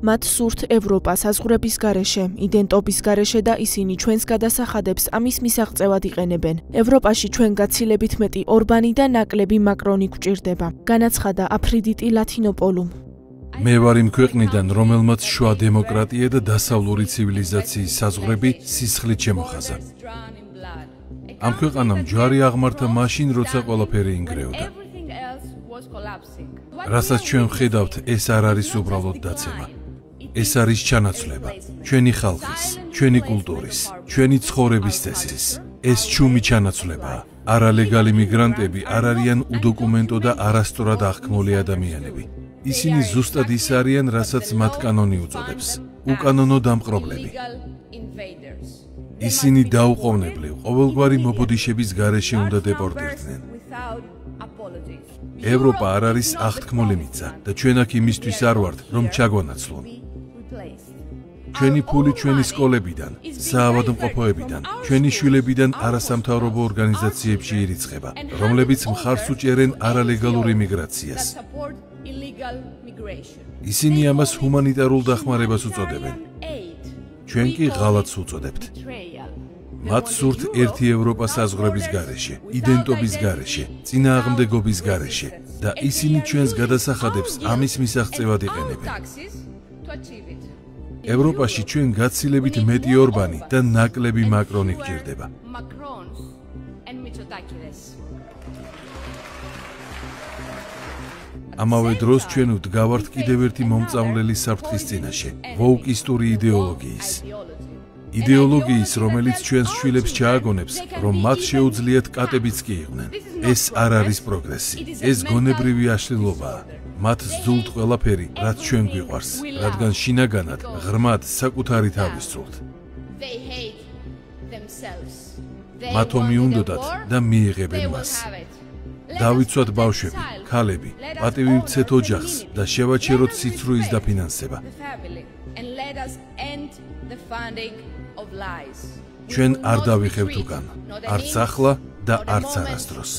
მათ სურთ ევროპა საზღვრების გარეშე, იდენტობის გარეშე და ისინი ჩვენს გადასახადებს ამის მისაღწევად იყენებენ. ევროპაში ჩვენ გაცილებით მეტი ორბანი და ნაკლები მაკრონი გვჭირდება. განაცხადა აფრიდიტი ლათინოპოლუმ. მე ვარ იმ ქვეყნიდან, რომელმაც შუა დემოკრატია და დასავლური ცივილიზაციის საზღვრები სისხლით შემოხაზა. ამ ქვეყანამ ჯვარი აღმართა მაშინ, როცა ყველაფერი ინგრეოდა. რასაც ჩვენ ვხედავთ, ეს არ არის უბრალოდ დაცემა. ეს არის ჩანაცვლება, ჩვენი ხალხის, ჩვენი კულტურის, ჩვენი ცხოვრების წესის. ეს ჩუმი ჩანაცვლებაა. არალეგალი მიგრანტები არ არიან უდოკუმენტო და არასწორად აღქმული ადამიანები. ისინი ზუსტად ის არიან, რასაც მათ კანონი უწოდებს. უკანონო დამპყრობლები. ისინი დაუყოვნებლივ, ყოველგვარი მობოდიშების გარეშე უნდა დეპორტირდნენ. ევროპა არ არის აღთქმული მიწა და ჩვენ აქ იმისთვის არ ვართ, რომ ჩაგვანაცვლონ. ჩვენი ფული ჩვენი სკოლებიდან, საავადმყოფოებიდან, ჩვენი შვილებიდან არასამთავრობო ორგანიზაციებში ირიცხება, რომლებიც მხარს უჭერენ არალეგალურ იმიგრაციას. ისინი ამას ჰუმანიტარულ დახმარებას უწოდებენ. ჩვენ კი ღალატს უწოდებთ. მათ სურთ ერთი ევროპა საზღვრების გარეშე, იდენტობის გარეშე, წინააღმდეგობის გარეშე და ისინი ჩვენს გადასახადებს ამის მისაღწევად იყენებენ. ევროპაში ჩვენ გაცილებით მეტი ორბანი და ნაკლები მაკრონი გვჭირდება. ამავე დროს ჩვენ ვდგავართ კიდევ ერთი მომწავლელი საფრთხის წინაშე, ვოუკისტური იდეოლოგიის. იდეოლოგიის, რომელიც ჩვენს შვილებს ჩააგონებს, რომ მათ შეუძლიათ კატებიც კი იყვნენ. ეს არ არის პროგრესი, ეს გონებრივი აშლილობაა. მათ სძულთ ყველაფერი, რაც ჩვენ გვიყვარს, რადგან შინაგანად, ღრმად, საკუთარი თავის სძულთ. მათ ომი უნდოდათ და მიიღებენ მას. დავიცვათ ბავშვები, ქალები, პატივი ვცეთ ოჯახს და შევაჩეროთ სიცრუის დაფინანსება. ჩვენ არ დავიხევთ უკან, არც ახლა და არც არასდროს.